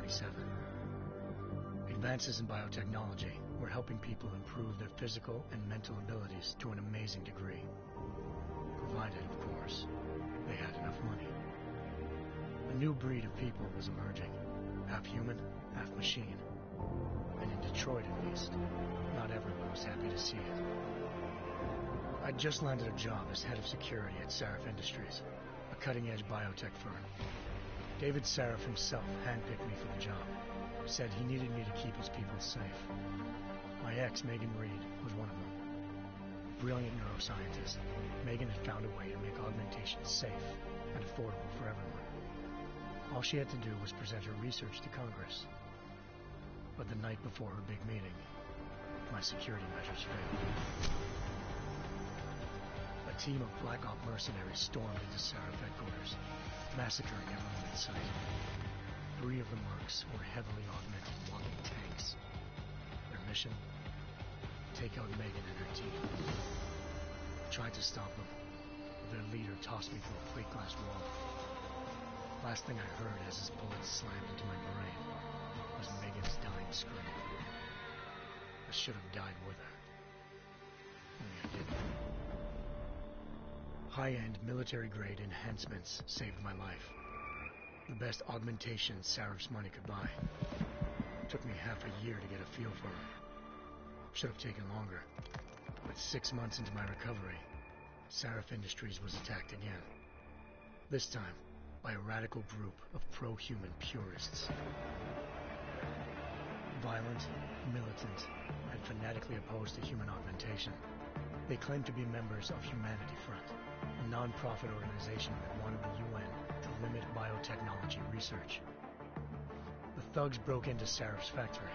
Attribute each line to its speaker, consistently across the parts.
Speaker 1: 1997. Advances in biotechnology were helping people improve their physical and mental abilities to an amazing degree. Provided, of course, they had enough money. A new breed of people was emerging, half human, half machine. And in Detroit, at least, not everyone was happy to see it. I'd just landed a job as head of security at Sarif Industries, a cutting-edge biotech firm. David Sarif himself handpicked me for the job, said he needed me to keep his people safe. My ex, Megan Reed, was one of them. A brilliant neuroscientist, Megan had found a way to make augmentation safe and affordable for everyone. All she had to do was present her research to Congress. But the night before her big meeting, my security measures failed. A team of Black Op mercenaries stormed into Sarif headquarters, massacring everyone in sight. 3 of the mercs were heavily augmented walking tanks. Their mission? Take out Megan and her team. I tried to stop them, but their leader tossed me through a plate glass wall. Last thing I heard as his bullets slammed into my brain was Megan's dying scream. I should have died with her. Only I didn't. High-end military-grade enhancements saved my life. The best augmentation Sarif's money could buy. It took me half a year to get a feel for her. Should have taken longer. But 6 months into my recovery, Sarif Industries was attacked again. This time, by a radical group of pro-human purists. Violent, militant, and fanatically opposed to human augmentation. They claimed to be members of Humanity Front, a non-profit organization that wanted the UN to limit biotechnology research. The thugs broke into Sarif's factory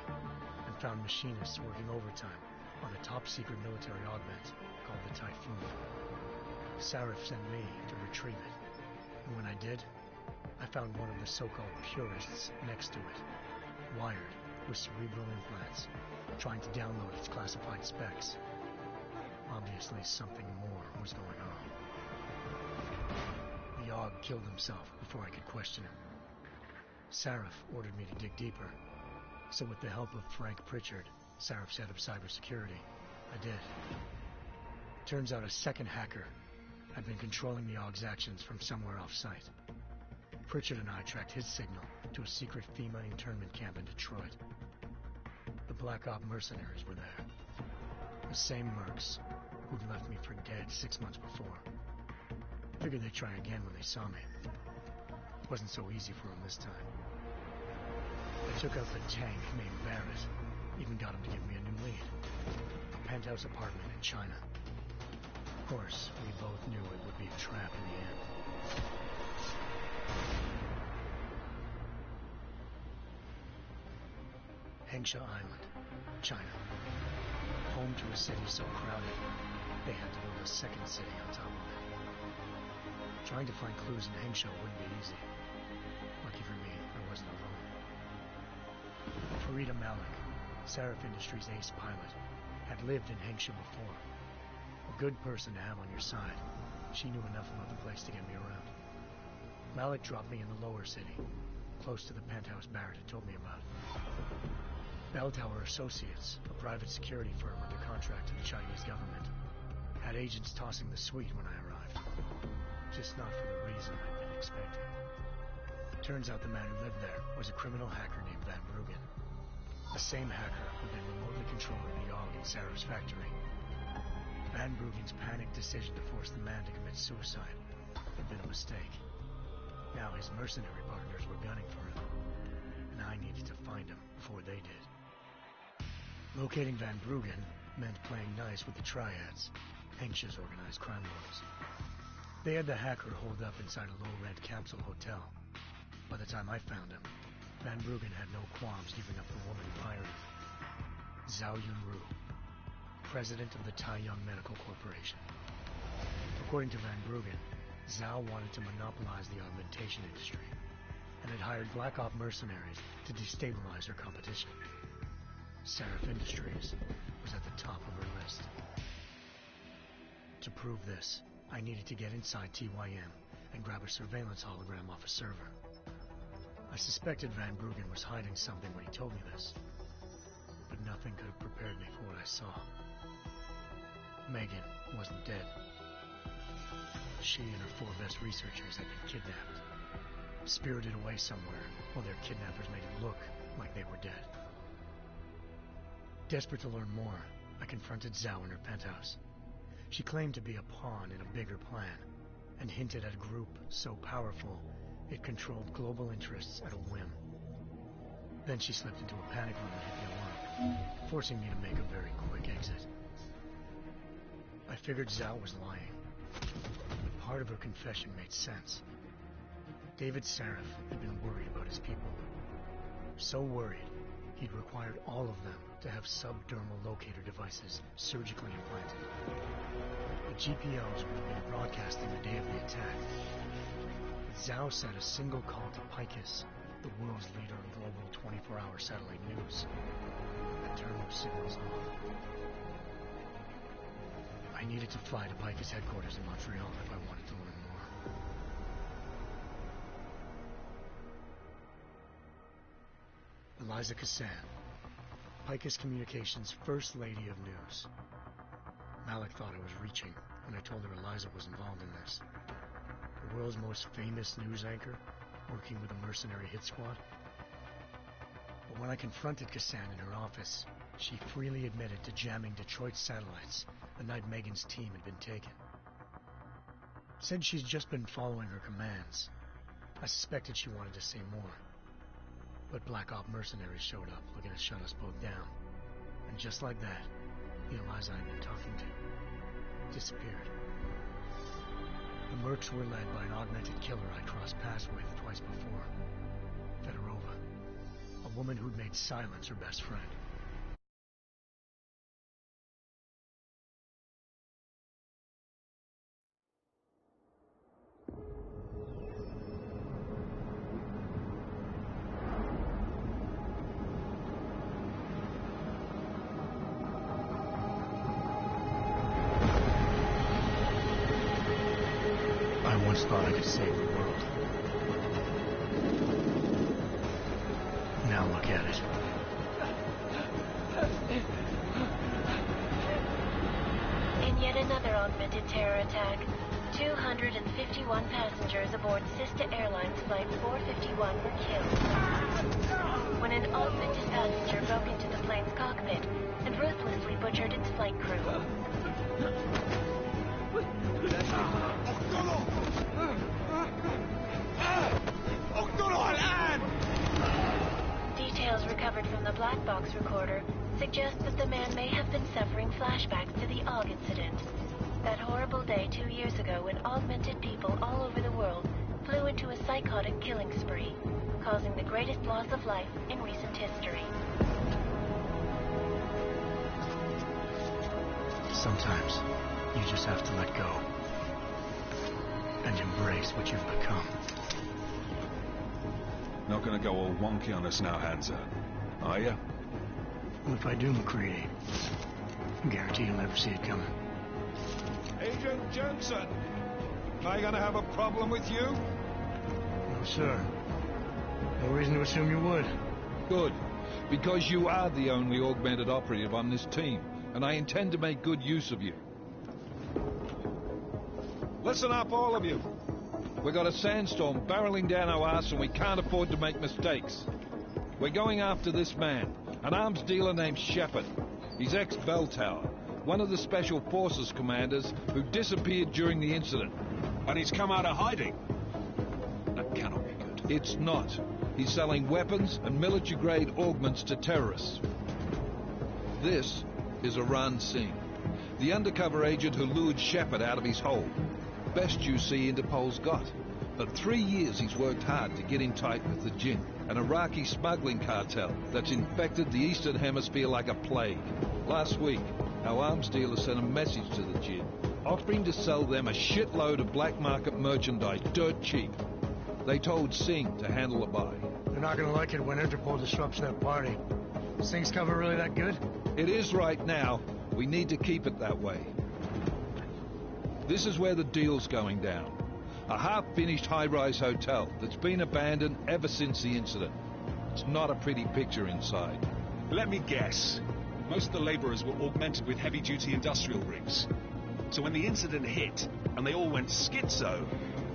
Speaker 1: and found machinists working overtime on a top-secret military augment called the Typhoon. Sarif sent me to retrieve it, and when I did, I found one of the so-called purists next to it, wired with cerebral implants, trying to download its classified specs. Obviously, something more was going on. The Aug killed himself before I could question him. Sarif ordered me to dig deeper, so with the help of Frank Pritchard, Sarif's head of cybersecurity, I did. Turns out a second hacker had been controlling the Aug's actions from somewhere off-site. Pritchard and I tracked his signal to a secret FEMA internment camp in Detroit. The Black Op mercenaries were there. The same mercs who'd left me for dead 6 months before. Figured they'd try again when they saw me. It wasn't so easy for them this time. I took out the tank named Barrett. Even got him to give me a new lead. A penthouse apartment in China. Of course, we both knew it would be a trap in the end. Hengsha Island, China. Home to a city so crowded, they had to build a second city on top of it. Trying to find clues in Hengsha wouldn't be easy. Lucky for me, I wasn't alone. Farida Malik, Sarif Industries' ace pilot, had lived in Hengsha before. A good person to have on your side. She knew enough about the place to get me around. Malik dropped me in the lower city, close to the penthouse Barrett had told me about. Bell Tower Associates, a private security firm under contract to the Chinese government, had agents tossing the suite when I arrived. Just not for the reason I'd been expecting. Turns out the man who lived there was a criminal hacker named Van Bruggen. The same hacker who'd been remotely controlling the Aug in Sarif's factory. Van Bruggen's panicked decision to force the man to commit suicide had been a mistake. Now his mercenary partners were gunning for him, and I needed to find him before they did. Locating Van Bruggen meant playing nice with the Triads, Hengsha's organized crime lords. They had the hacker holed up inside a low-rent capsule hotel. By the time I found him, Van Bruggen had no qualms giving up the woman who hired him. Zhao Yunru, president of the Taiyang Medical Corporation. According to Van Bruggen, Zhao wanted to monopolize the augmentation industry and had hired Black Op mercenaries to destabilize her competition. Sarif Industries was at the top of her list. To prove this, I needed to get inside TYM and grab a surveillance hologram off a server. I suspected Van Bruggen was hiding something when he told me this, but nothing could have prepared me for what I saw. Megan wasn't dead. She and her 4 best researchers had been kidnapped, spirited away somewhere while their kidnappers made it look like they were dead. Desperate to learn more, I confronted Zhao in her penthouse. She claimed to be a pawn in a bigger plan, and hinted at a group so powerful it controlled global interests at a whim. Then she slipped into a panic room and hit the alarm, forcing me to make a very quick exit. I figured Zhao was lying, but part of her confession made sense. David Sarif had been worried about his people. So worried, he'd required all of them to have subdermal locator devices surgically implanted. The GPOs would have been broadcasting the day of the attack. But Zhao sent a single call to Picus, the world's leader in global 24-hour satellite news, and turned those signals off. I needed to fly to Picus headquarters in Montreal if I wanted to learn more. Eliza Cassan, Picus Communications' First Lady of News. Malik thought I was reaching when I told her Eliza was involved in this. The world's most famous news anchor, working with a mercenary hit squad. But when I confronted Cassan in her office, she freely admitted to jamming Detroit's satellites the night Megan's team had been taken. Said she's just been following her commands. I suspected she wanted to say more. But Black Op mercenaries showed up looking to shut us both down. And just like that, the Eliza I'd been talking to disappeared. The mercs were led by an augmented killer I crossed paths with twice before. Fedorova, a woman who'd made silence her best friend. I once thought I could save the world. Now look at it.
Speaker 2: In yet another augmented terror attack, 251 passengers aboard Sister Airlines Flight 451 were killed when an augmented passenger broke into the plane's cockpit and ruthlessly butchered its flight crew. Details recovered from the black box recorder suggest that the man may have been suffering flashbacks to the AUG incident. That horrible day 2 years ago when augmented people all over the world flew into a psychotic killing spree, causing the greatest loss of life in recent history.
Speaker 1: Sometimes you just have to let go and embrace what you've become.
Speaker 3: Not gonna go all wonky on us now, Hansa, are ya?
Speaker 1: Well, if I do, McCready, I guarantee you'll never see it coming.
Speaker 4: Agent Jensen, am I gonna have a problem with you?
Speaker 1: No, sir. No reason to assume you would.
Speaker 4: Good, because you are the only augmented operative on this team, and I intend to make good use of you. Listen up, all of you. We've got a sandstorm barreling down our arse and we can't afford to make mistakes. We're going after this man, an arms dealer named Shepard. He's ex-Bell Tower, one of the Special Forces commanders who disappeared during the incident.
Speaker 3: And he's come out of hiding. That cannot be good.
Speaker 4: It's not. He's selling weapons and military-grade augments to terrorists. This is Iran Singh, the undercover agent who lured Shepard out of his hole. Best you see Interpol's got. For 3 years he's worked hard to get in tight with the Jinn, an Iraqi smuggling cartel that's infected the Eastern Hemisphere like a plague. Last week, our arms dealer sent a message to the Jinn, offering to sell them a shitload of black market merchandise dirt cheap. They told Singh to handle the buy.
Speaker 1: They're not gonna like it when Interpol disrupts their party. Singh's cover really that good?
Speaker 4: It is right now. We need to keep it that way. This is where the deal's going down. A half-finished high-rise hotel that's been abandoned ever since the incident. It's not a pretty picture inside.
Speaker 3: Let me guess. Most of the laborers were augmented with heavy-duty industrial rigs. So when the incident hit, and they all went schizo,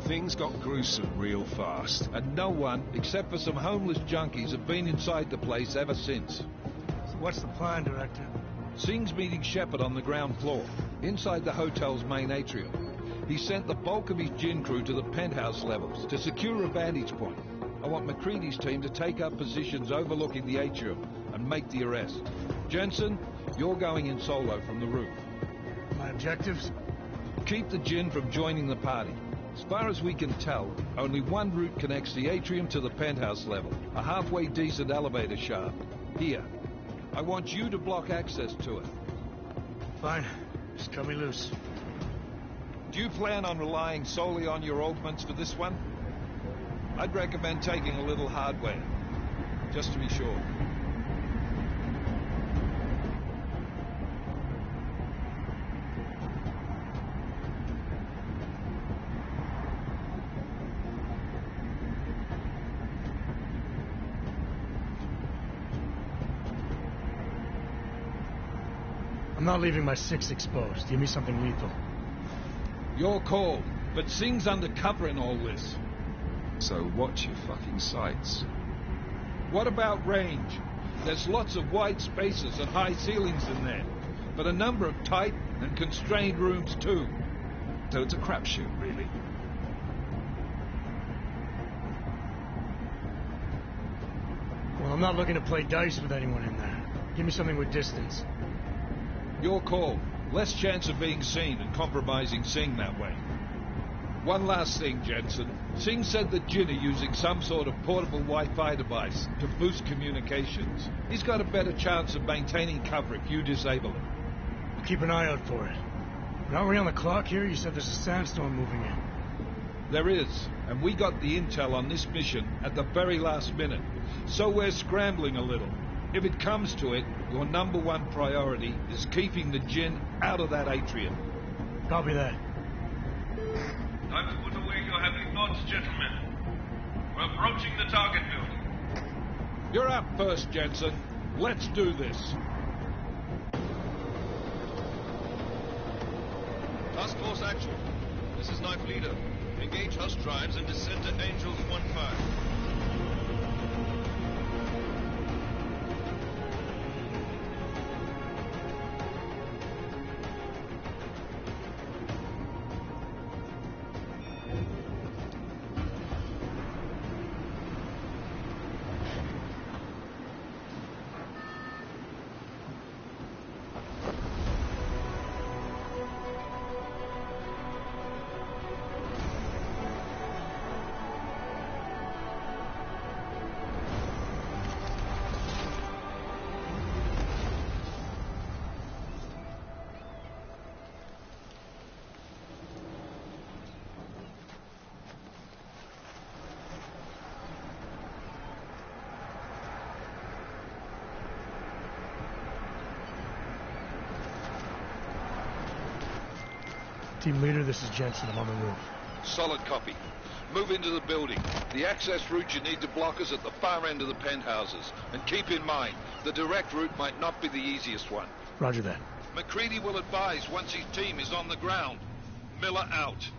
Speaker 3: things got gruesome real fast.
Speaker 4: And no one, except for some homeless junkies, have been inside the place ever since.
Speaker 1: So what's the plan, Director?
Speaker 4: Singh's meeting Shepard on the ground floor, inside the hotel's main atrium. He sent the bulk of his gin crew to the penthouse levels to secure a vantage point. I want McCready's team to take up positions overlooking the atrium and make the arrest. Jensen, you're going in solo from the roof.
Speaker 1: My objectives?
Speaker 4: Keep the gin from joining the party. As far as we can tell, only one route connects the atrium to the penthouse level, a halfway decent elevator shaft. Here. I want you to block access to it.
Speaker 1: Fine. Just cut me loose.
Speaker 4: Do you plan on relying solely on your augments for this one? I'd recommend taking a little hardware, just to be sure.
Speaker 1: I'm not leaving my 6 exposed. Give me something lethal.
Speaker 4: Your call, but Singh's undercover in all this.
Speaker 3: So watch your fucking sights.
Speaker 4: What about range? There's lots of wide spaces and high ceilings in there, but a number of tight and constrained rooms too.
Speaker 3: So it's a crapshoot, really.
Speaker 1: Well, I'm not looking to play dice with anyone in there. Give me something with distance.
Speaker 4: Your call. Less chance of being seen and compromising Singh that way. One last thing, Jensen. Singh said that Jin are using some sort of portable Wi-Fi device to boost communications. He's got a better chance of maintaining cover if you disable it.
Speaker 1: I'll keep an eye out for it. But aren't we on the clock here? You said there's a sandstorm moving in.
Speaker 4: There is, and we got the intel on this mission at the very last minute. So we're scrambling a little. If it comes to it, your #1 priority is keeping the Jinn out of that atrium.
Speaker 1: Copy that.
Speaker 5: Time to put away your heavy thoughts, gentlemen. We're approaching the target building.
Speaker 4: You're up first, Jensen. Let's do this.
Speaker 6: Task Force action. This is Knife Leader. Engage host drives and descend to Angels 1-5.
Speaker 1: Team leader, this is Jensen. I'm on the roof.
Speaker 4: Solid copy. Move into the building. The access route you need to block is at the far end of the penthouses. And keep in mind, the direct route might not be the easiest one.
Speaker 1: Roger that.
Speaker 4: McCready will advise once his team is on the ground. Miller out.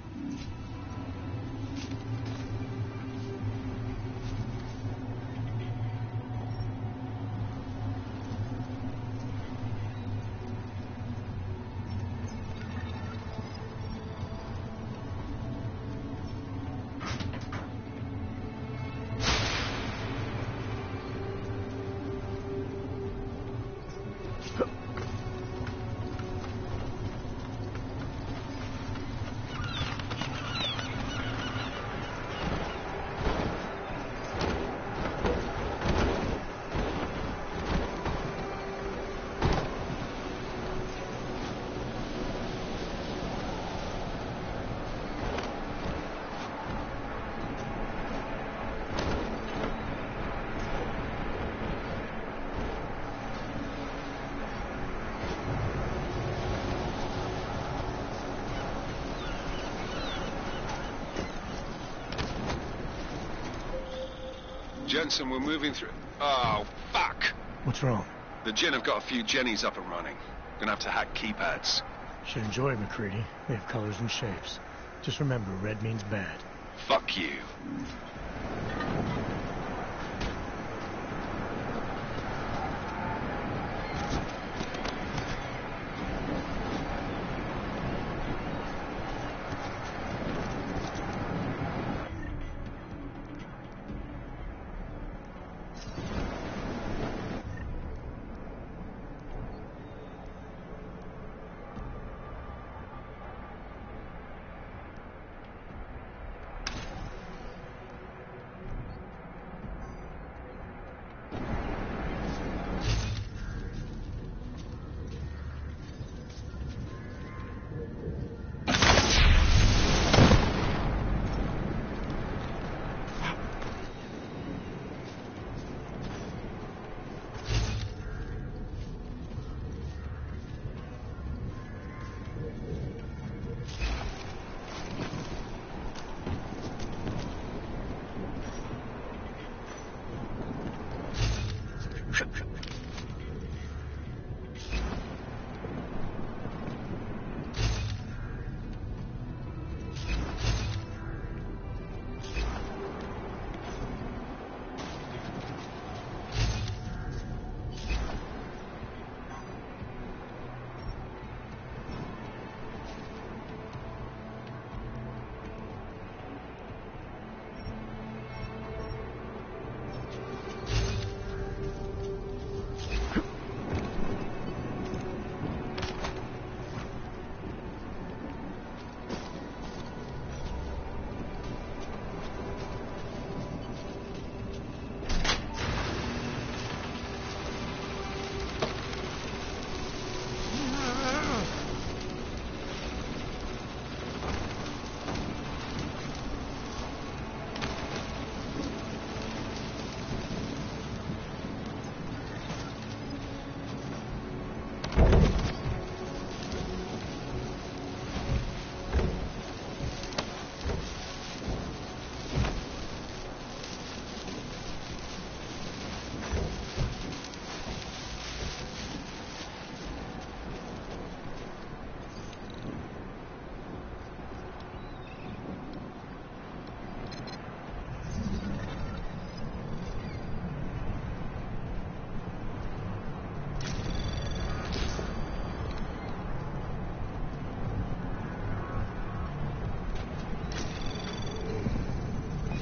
Speaker 3: Jensen, we're moving through... Oh, fuck!
Speaker 1: What's wrong?
Speaker 3: The Jinn have got a few Jennies up and running. Gonna have to hack keypads.
Speaker 1: Should enjoy it, McCready. They have colors and shapes. Just remember, red means bad.
Speaker 3: Fuck you.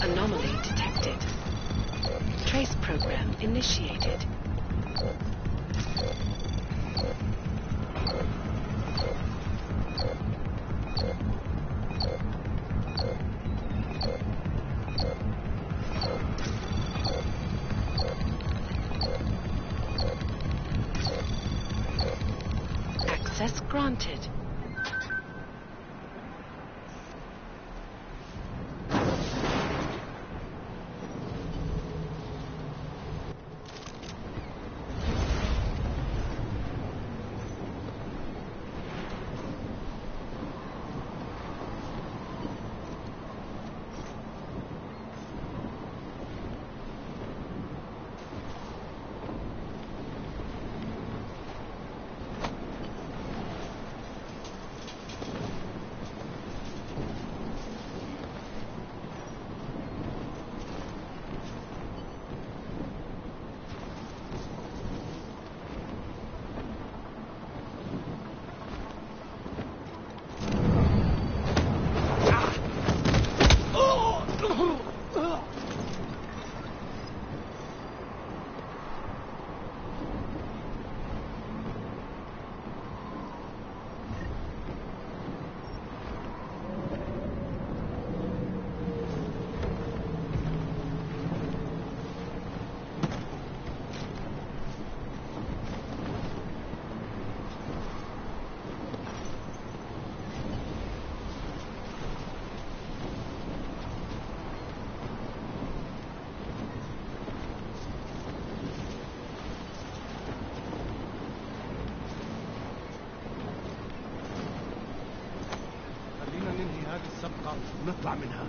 Speaker 2: Anomaly detected. Trace program initiated. Access granted.
Speaker 1: الصفقة ونطلع منها.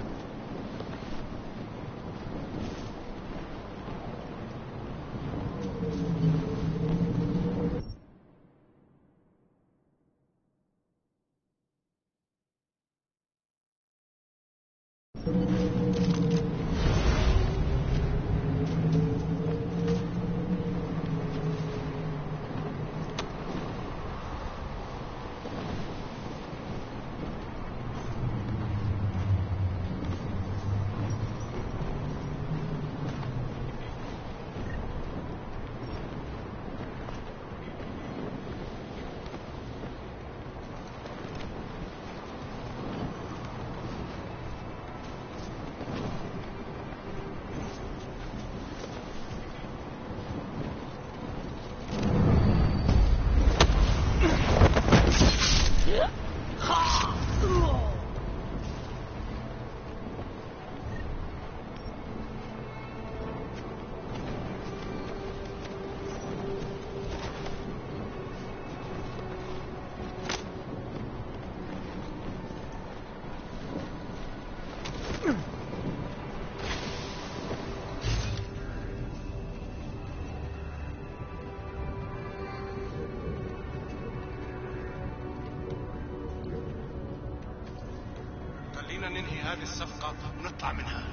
Speaker 7: هذه الصفقة ونطلع منها.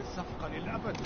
Speaker 8: الصفقة للأبد.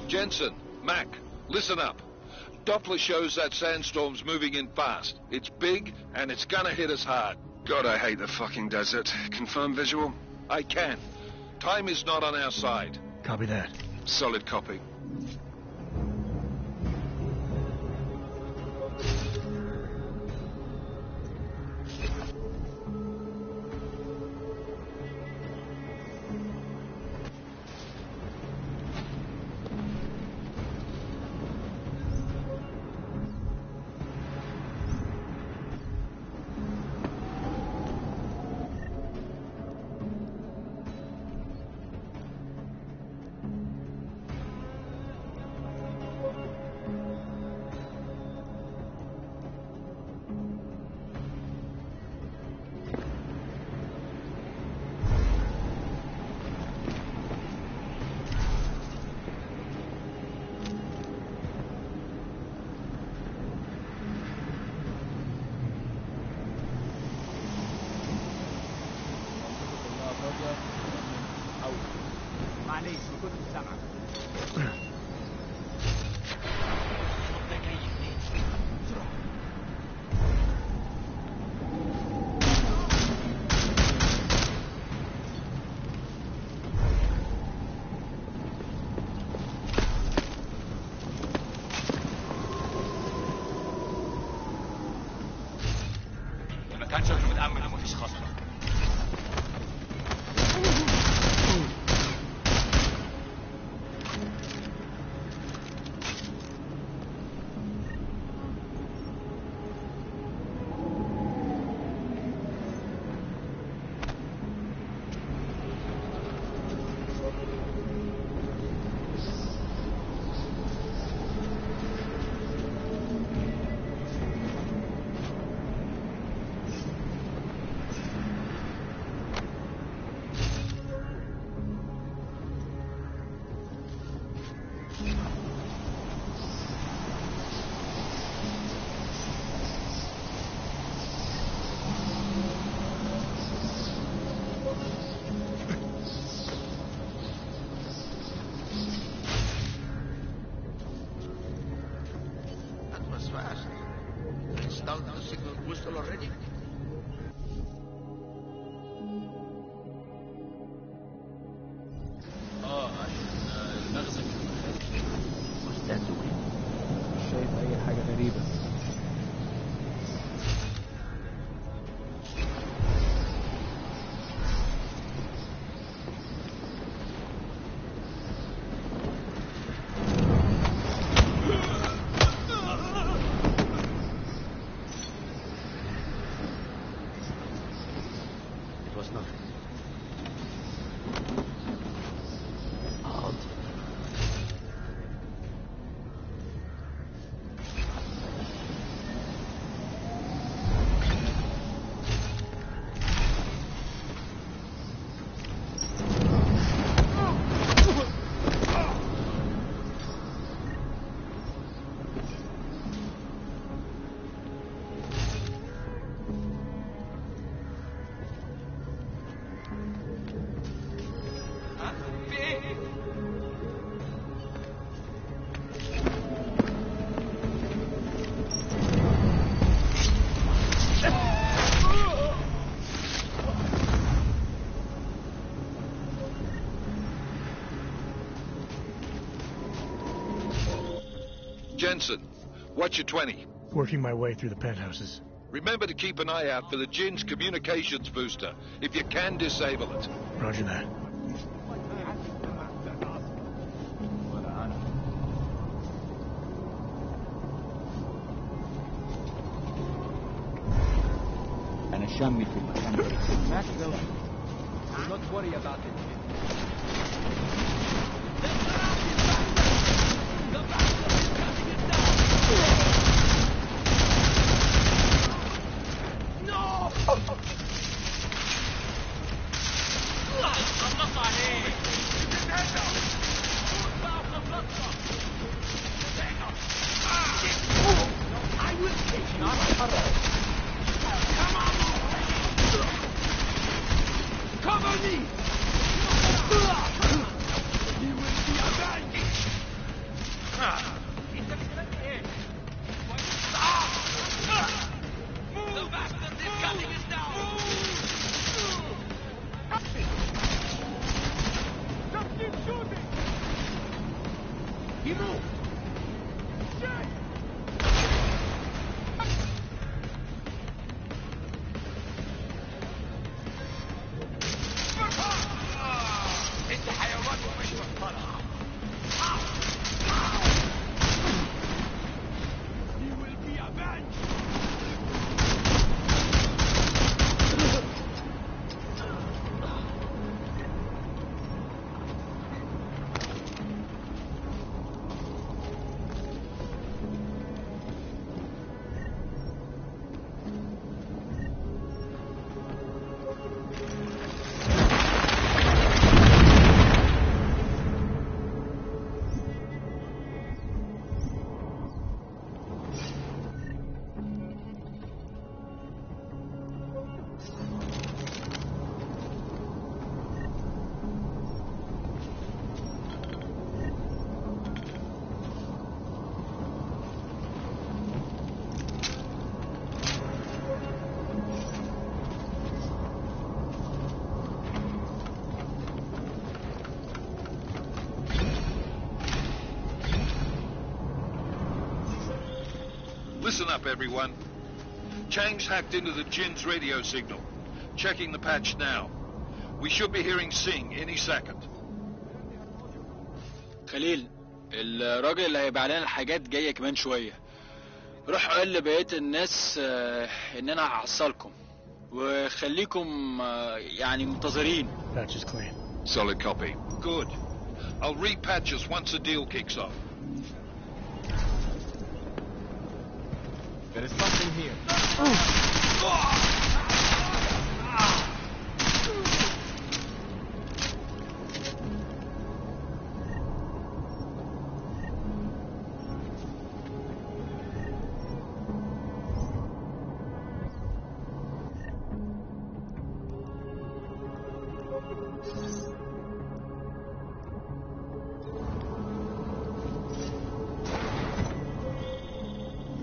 Speaker 4: Jensen, Mac, listen up. Doppler shows that sandstorm's moving in fast. It's big, and it's gonna hit us hard.
Speaker 3: God, I hate the fucking desert. Confirm visual?
Speaker 4: I can. Time is not on our side.
Speaker 1: Copy that.
Speaker 3: Solid copy.
Speaker 8: معليش ما كنت سامعك.
Speaker 7: المكان شكله متأمن ومفيش خصم.
Speaker 8: was nothing.
Speaker 4: Jensen, what's your 20?
Speaker 1: Working my way through the penthouses.
Speaker 4: Remember to keep an eye out for the Jinn's communications booster. If you can, disable it.
Speaker 1: Roger that.
Speaker 9: أنا شامي في المكان ده. ماشي يلا. Don't worry about it.
Speaker 4: Listen up, everyone. Chang's hacked into the Jinn's radio signal. Checking the patch now. We should be hearing Singh any second.
Speaker 9: خليل الراجل اللي هيبيع لنا الحاجات جايه كمان شويه. روح قول لبقيه الناس ان انا هحصلكم وخليكم يعني منتظرين.
Speaker 1: Patch is clean.
Speaker 4: Solid copy. Good. I'll repatch us once the deal kicks off.
Speaker 8: There is something here.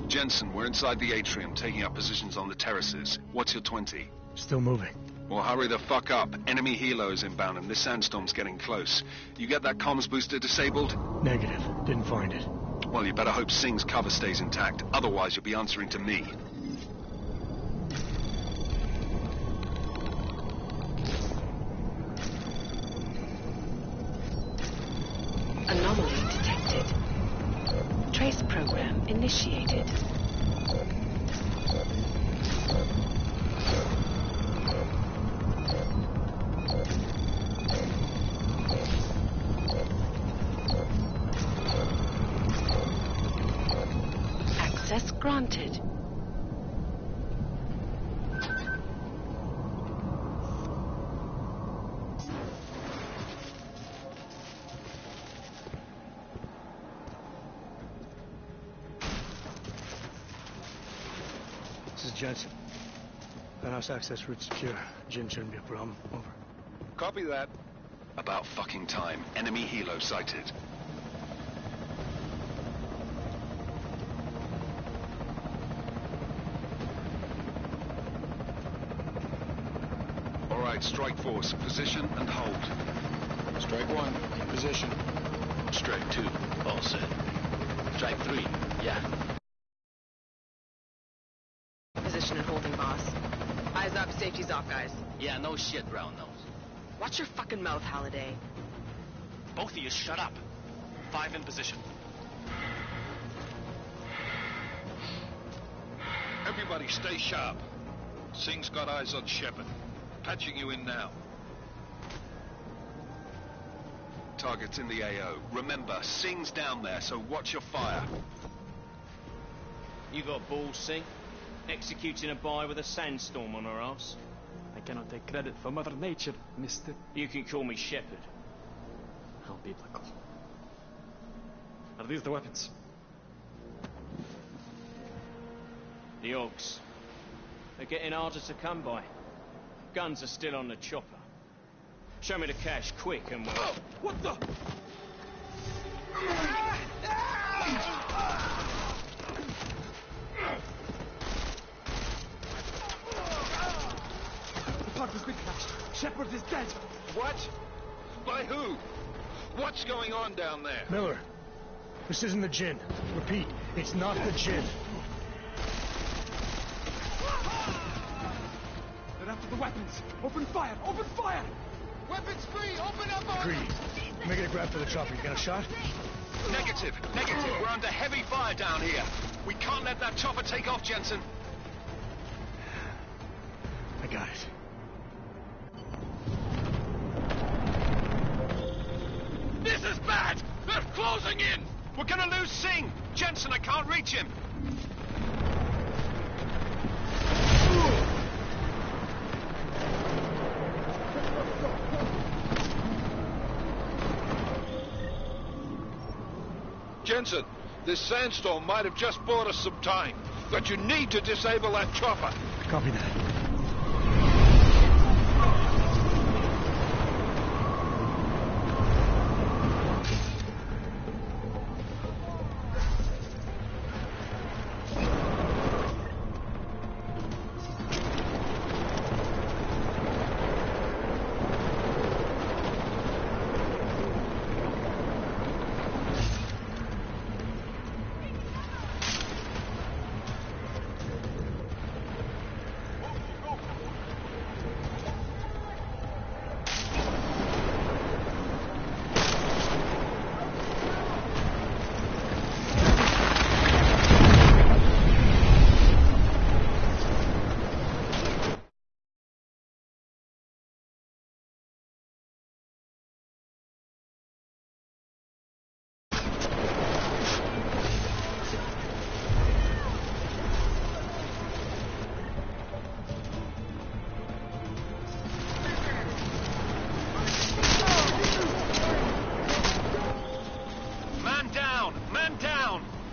Speaker 3: Jensen, we're inside the atrium, taking up positions on the terraces. What's your 20?
Speaker 1: Still moving.
Speaker 3: Well, hurry the fuck up. Enemy helo is inbound and this sandstorm's getting close. You get that comms booster disabled?
Speaker 1: Negative. Didn't find it.
Speaker 3: Well, you better hope Singh's cover stays intact. Otherwise, you'll be answering to me.
Speaker 2: Anomaly detected. Trace program initiated.
Speaker 8: hunted.
Speaker 1: This is Jensen. Penthouse access route secure. Jin shouldn't be a problem. Over.
Speaker 3: Copy that. About fucking time. Enemy helo sighted. All right, strike force. Position and hold.
Speaker 9: Strike 1, in position.
Speaker 7: Strike 2, all set. Strike 3, yeah.
Speaker 8: Position and holding, boss. Eyes up, safety's off, guys.
Speaker 7: Yeah, no shit, round nose.
Speaker 8: Watch your fucking mouth, Halliday.
Speaker 7: Both of you shut up. 5 in position.
Speaker 4: Everybody stay sharp. Singh's got eyes on Shepard. Patching you in now.
Speaker 3: Target's in the AO. Remember, Singh's down there, so watch your fire.
Speaker 10: You got balls, Singh? Executing a buy with a sandstorm on her ass?
Speaker 11: I cannot take credit for Mother Nature, mister.
Speaker 10: You can call me Shepard.
Speaker 11: How biblical. Are these the weapons?
Speaker 10: The Ogs. They're getting harder to come by. Guns are still on the chopper. Show me the cash, quick, and we'll...
Speaker 4: Oh, what the?
Speaker 11: The park's been crashed. Shepard is dead.
Speaker 4: What? By who? What's going on down there?
Speaker 1: Miller, this isn't the Jinn. Repeat, it's not the Jinn.
Speaker 11: They're after the weapons. Open fire! Open fire!
Speaker 6: Weapons free! Open up on...
Speaker 1: Agreed. Make it a grab for the chopper. You got a shot?
Speaker 3: Negative. Negative. We're under heavy fire down here. We can't let that chopper take off, Jensen.
Speaker 1: I got it.
Speaker 3: This is bad! They're closing in! We're gonna lose Singh! Jensen, I can't reach him!
Speaker 4: Jensen, this sandstorm might have just bought us some time, but you need to disable that chopper.
Speaker 1: Copy that.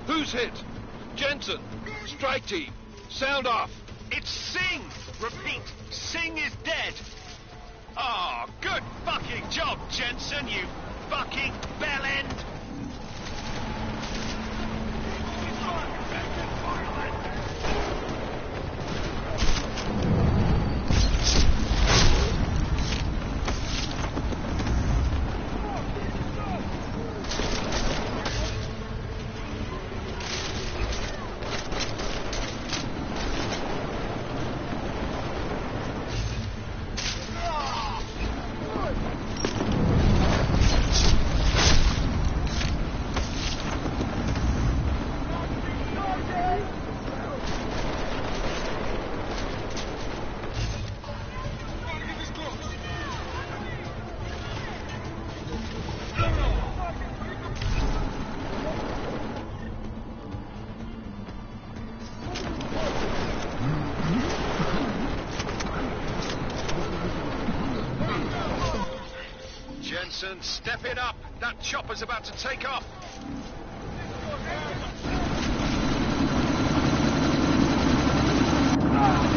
Speaker 4: Who's hit? Jensen, strike team, sound off.
Speaker 3: It's Singh! Repeat, Singh is dead! Oh, good fucking job, Jensen, you fucking bellend!
Speaker 6: Benson, step it up. That chopper's about to take off.
Speaker 11: Ah!